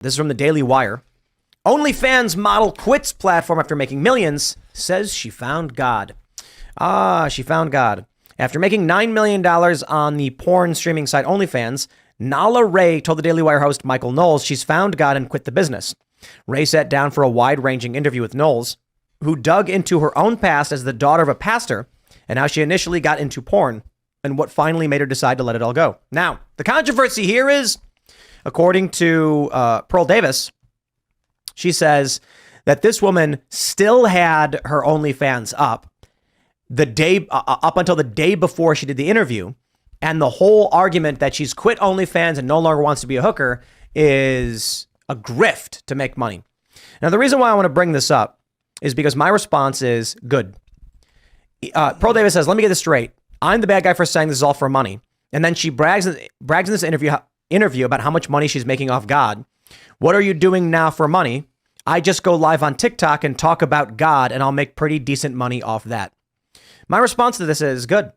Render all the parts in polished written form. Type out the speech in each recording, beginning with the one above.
This is from the Daily Wire. OnlyFans model quits platform after making millions, says she found God. She found God. After making $9 million on the porn streaming site OnlyFans, Nala Ray told the Daily Wire host Michael Knowles she's found God and quit the business. Ray sat down for a wide-ranging interview with Knowles, who dug into her own past as the daughter of a pastor and how she initially got into porn and what finally made her decide to let it all go. Now, the controversy here is, according to Pearl Davis, she says that this woman still had her OnlyFans up up until the day before she did the interview. And the whole argument that she's quit OnlyFans and no longer wants to be a hooker is a grift to make money. Now, the reason why I want to bring this up is because my response is good. Pearl Davis says, let me get this straight. I'm the bad guy for saying this is all for money. And then she brags in this interview about how much money she's making off God. What are you doing now for money? I just go live on TikTok and talk about God, and I'll make pretty decent money off that. My response to this is good.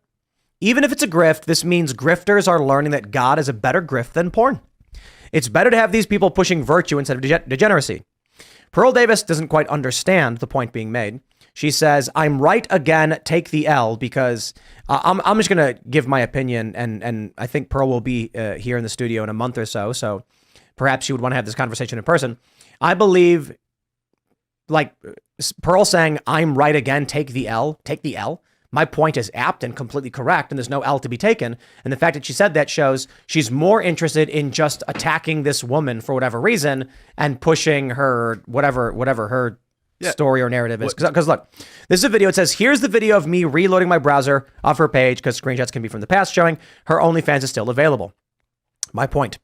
Even if it's a grift, this means grifters are learning that God is a better grift than porn. It's better to have these people pushing virtue instead of degeneracy. Pearl Davis doesn't quite understand the point being made. She says, I'm right again, take the L, because I'm just going to give my opinion, and I think Pearl will be here in the studio in a month or so, so perhaps she would want to have this conversation in person. I believe, like Pearl saying, I'm right again, take the L. My point is apt and completely correct, and there's no L to be taken. And the fact that she said that shows she's more interested in just attacking this woman for whatever reason and pushing her whatever her story or narrative is. Because look, this is a video. It says, here's the video of me reloading my browser of her page, because screenshots can be from the past, showing her OnlyFans is still available. My point.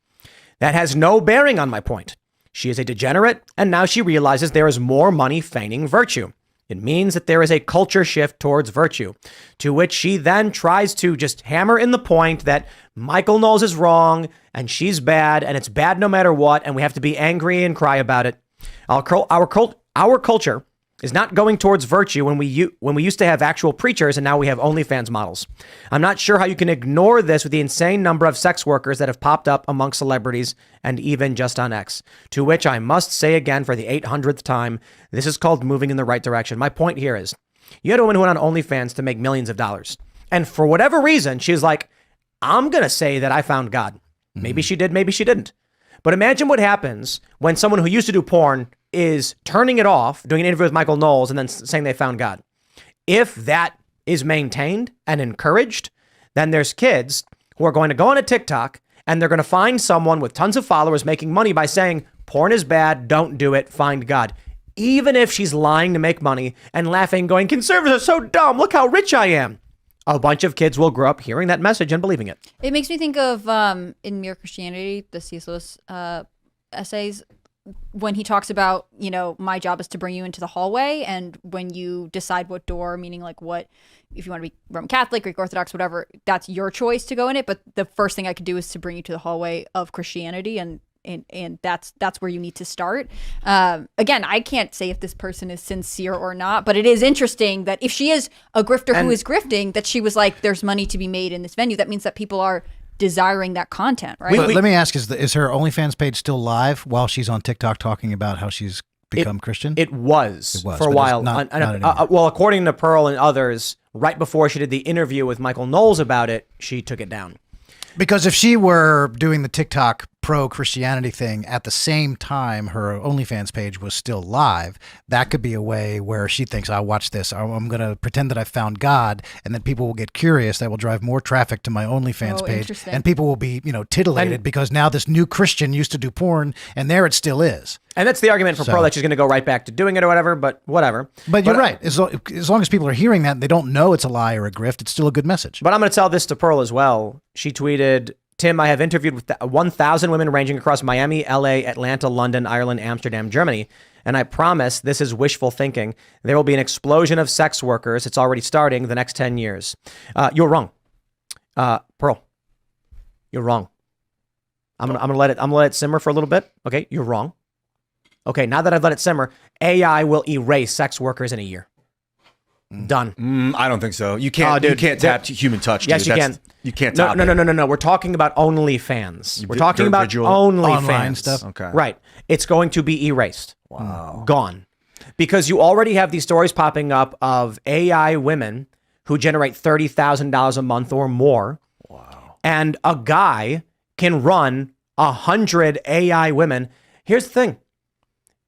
That has no bearing on my point. She is a degenerate, and now she realizes there is more money feigning virtue. It means that there is a culture shift towards virtue, to which she then tries to just hammer in the point that Michael Knowles is wrong and she's bad and it's bad no matter what, and we have to be angry and cry about it. Our culture is not going towards virtue when we used to have actual preachers and now we have OnlyFans models. I'm not sure how you can ignore this with the insane number of sex workers that have popped up among celebrities and even just on X, to which I must say again for the 800th time, this is called moving in the right direction. My point here is, you had a woman who went on OnlyFans to make millions of dollars. And for whatever reason, she's like, I'm going to say that I found God. Maybe she did, maybe she didn't. But imagine what happens when someone who used to do porn is turning it off, doing an interview with Michael Knowles, and then saying they found God. If that is maintained and encouraged, then there's kids who are going to go on a TikTok and they're going to find someone with tons of followers making money by saying, porn is bad, don't do it, find God. Even if she's lying to make money and laughing, going, conservatives are so dumb, look how rich I am. A bunch of kids will grow up hearing that message and believing it. It makes me think of in Mere Christianity, the C.S. Lewis essays, when he talks about, my job is to bring you into the hallway, and when you decide what door, meaning like what, if you want to be Roman Catholic, Greek Orthodox, whatever, that's your choice to go in it. But the first thing I could do is to bring you to the hallway of Christianity, and that's where you need to start. Again, I can't say if this person is sincere or not, but it is interesting that if she is a grifter who is grifting, that she was like, there's money to be made in this venue. That means that people are desiring that content, right? Let me ask, is her OnlyFans page still live while she's on TikTok talking about how she's become Christian? It was for a while. Not well, according to Pearl and others, right before she did the interview with Michael Knowles about it, she took it down. Because if she were doing the TikTok pro-Christianity thing at the same time her OnlyFans page was still live, that could be a way where she thinks, I'll watch this, I'm going to pretend that I found God, and then people will get curious. That will drive more traffic to my OnlyFans page, and people will be, titillated because now this new Christian used to do porn, and there it still is. And that's the argument for Pearl, that she's going to go right back to doing it or whatever, but whatever. But you're right. As long as people are hearing that and they don't know it's a lie or a grift, it's still a good message. But I'm going to tell this to Pearl as well. She tweeted, Tim, I have interviewed with 1,000 women ranging across Miami, LA, Atlanta, London, Ireland, Amsterdam, Germany. And I promise this is wishful thinking. There will be an explosion of sex workers. It's already starting the next 10 years. You're wrong. Pearl, you're wrong. I'm gonna let it simmer for a little bit. Okay, you're wrong. Okay, now that I've let it simmer, AI will erase sex workers in a year. Done. I don't think so. You can't. You can't tap human touch. Yes, dude. you can. You can't. No. We're talking about OnlyFans. We're talking about OnlyFans online stuff. Okay. Right. it's going to be erased. Wow. Gone. Because you already have these stories popping up of AI women who generate $30,000 a month or more. Wow. And a guy can run 100 AI women. Here's the thing.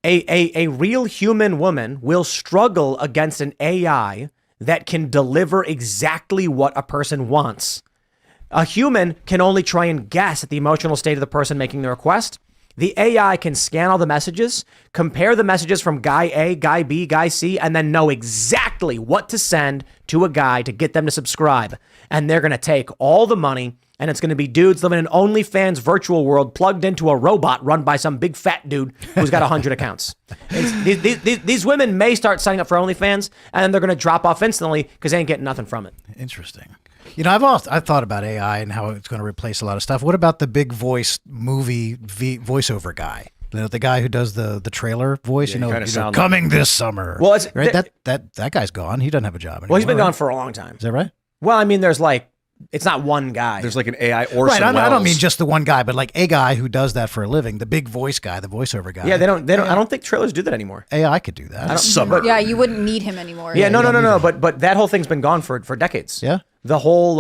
A real human woman will struggle against an AI that can deliver exactly what a person wants. A human can only try and guess at the emotional state of the person making the request. The AI can scan all the messages, compare the messages from guy A, guy B, guy C, and then know exactly what to send to a guy to get them to subscribe. And they're going to take all the money, and it's going to be dudes living in an OnlyFans virtual world plugged into a robot run by some big fat dude who's got 100 accounts. These women may start signing up for OnlyFans, and then they're going to drop off instantly because they ain't getting nothing from it. Interesting. You know, I've thought about AI and how it's going to replace a lot of stuff. What about the big voice movie voiceover guy? You know, the guy who does the trailer voice. Yeah, coming this summer. Well, it's, right. That guy's gone. He doesn't have a job anymore. Well, he's been gone for a long time. Is that right? Well, I mean, there's like, it's not one guy. There's like an AI Orson Welles. I don't mean Welles. just the one guy, but like a guy who does that for a living. The big voice guy, the voiceover guy. Yeah, they don't. I don't think trailers do that anymore. AI could do that. Summer. Yeah, you wouldn't need him anymore. Yeah, no. But that whole thing's been gone for decades. Yeah. The whole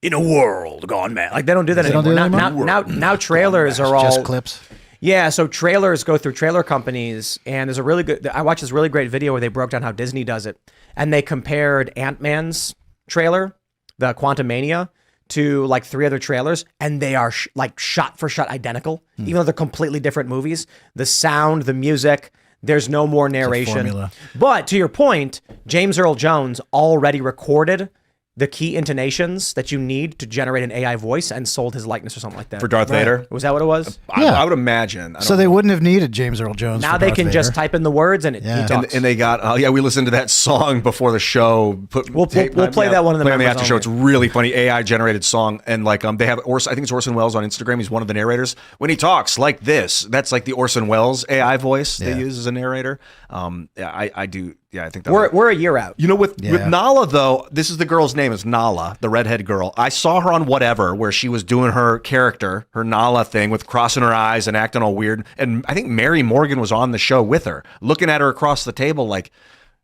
in a world gone mad. Like they don't do that anymore. Now trailers are all just clips. Yeah, so trailers go through trailer companies, and there's a really good. I watched this really great video where they broke down how Disney does it, and they compared Ant-Man's trailer, the Quantumania, to like 3 other trailers, and they are like shot for shot identical, even though they're completely different movies. The sound, the music, there's no more narration. But to your point, James Earl Jones already recorded the key intonations that you need to generate an AI voice and sold his likeness or something like that. For Darth Vader? Was that what it was? I would imagine. So they wouldn't have needed James Earl Jones. Now for they Darth can Vader. just type in the words and he talks. And they got, we listened to that song before the show. We'll play that one in the play on the after show. only. It's really funny, AI generated song. And like, they have, I think it's Orson Welles on Instagram. He's one of the narrators. When he talks like this, that's like the Orson Welles AI voice they use as a narrator. I do. Yeah, I think that we're a year out. You know, with Nala though, this is the girl's name is Nala, the redhead girl. I saw her on Whatever, where she was doing her character, her Nala thing, with crossing her eyes and acting all weird. And I think Mary Morgan was on the show with her, looking at her across the table, like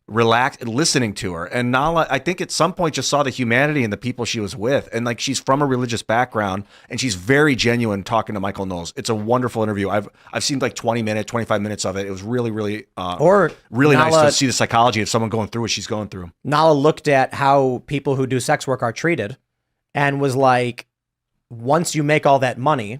relaxed and listening to her. And Nala, I think at some point just saw the humanity in the people she was with, and like she's from a religious background, and she's very genuine talking to Michael Knowles. It's a wonderful interview. I've seen like 25 minutes of it. It was really really nice to see the psychology of someone going through what she's going through. Nala looked at how people who do sex work are treated and was like, once you make all that money,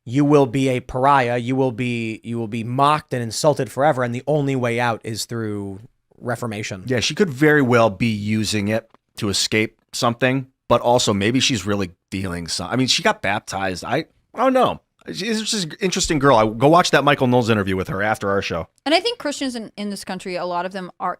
you will be a pariah, you will be mocked and insulted forever, and the only way out is through reformation. Yeah, she could very well be using it to escape something, but also maybe she's really feeling something. I mean, she got baptized. I don't know. She's just an interesting girl. I go watch that Michael Knowles interview with her after our show. And I think Christians in this country, a lot of them are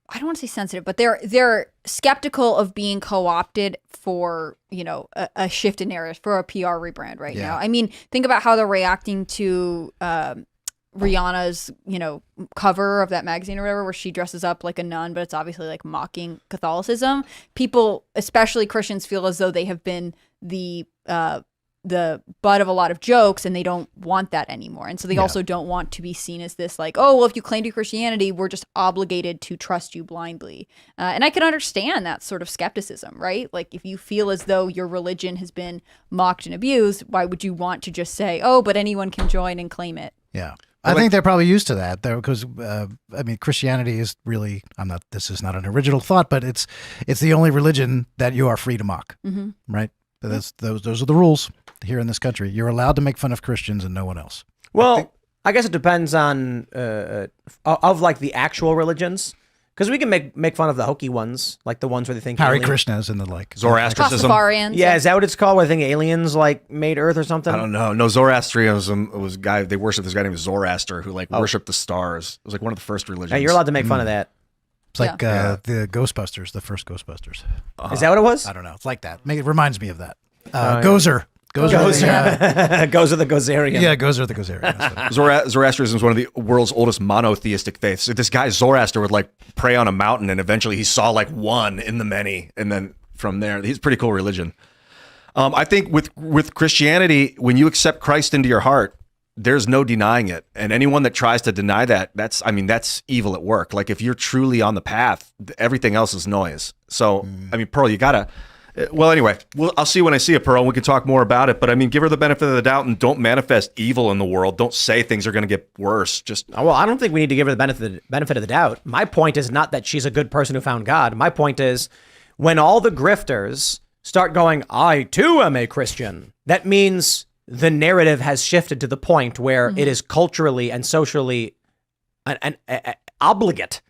I don't want to say sensitive, but they're skeptical of being co-opted for, a shift in narrative, for a PR rebrand right now. I mean, think about how they're reacting to Rihanna's, cover of that magazine or whatever, where she dresses up like a nun, but it's obviously like mocking Catholicism. People, especially Christians, feel as though they have been the butt of a lot of jokes, and they don't want that anymore. And so they also don't want to be seen as this like, oh, well, if you claim to Christianity, we're just obligated to trust you blindly. And I can understand that sort of skepticism, right? Like if you feel as though your religion has been mocked and abused, why would you want to just say, oh, but anyone can join and claim it? Yeah. I think they're probably used to that, though, because Christianity is really, this is not an original thought, but it's the only religion that you are free to mock, right? Those are the rules here in this country. You're allowed to make fun of Christians and no one else. Well, I guess it depends on of like the actual religions, because we can make fun of the hokey ones, like the ones where they think Hare Krishnas and the like. Zoroastrianism. Pastafarians. Yeah, is that what it's called? Where I think aliens like made Earth or something? I don't know. No, Zoroastrianism was a guy, they worshiped this guy named Zoroaster who worshiped the stars. It was like one of the first religions. Yeah, you're allowed to make fun of that. It's like the Ghostbusters, the first Ghostbusters. Is that what it was? I don't know. It's like that. It reminds me of that. Gozer. Gozer the Gozerian. Yeah, Gozer the Gozerian. Zoroastrianism is one of the world's oldest monotheistic faiths. So this guy Zoroaster would like pray on a mountain, and eventually he saw like one in the many, and then from there, he's a pretty cool religion. I think with Christianity, when you accept Christ into your heart, there's no denying it. And anyone that tries to deny that, that's evil at work. Like if you're truly on the path, everything else is noise. So, I mean, Pearl, you gotta, well, anyway, I'll see when I see it, Pearl, and we can talk more about it. But I mean, give her the benefit of the doubt and don't manifest evil in the world. Don't say things are going to get worse. Just, well, I don't think we need to give her the benefit of the doubt. My point is not that she's a good person who found God. My point is when all the grifters start going, I too am a Christian, that means the narrative has shifted to the point where it is culturally and socially an obligate.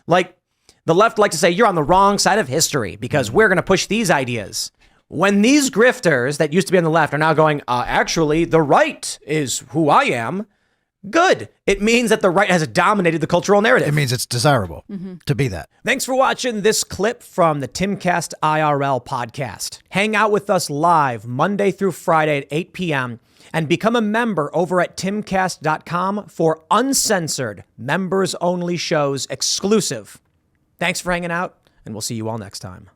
Like the left like to say, you're on the wrong side of history because we're going to push these ideas. When these grifters that used to be on the left are now going, actually, the right is who I am. Good. It means that the right has dominated the cultural narrative. It means it's desirable to be that. Thanks for watching this clip from the Timcast IRL podcast. Hang out with us live Monday through Friday at 8 p.m. and become a member over at timcast.com for uncensored, members-only shows exclusive. Thanks for hanging out, and we'll see you all next time.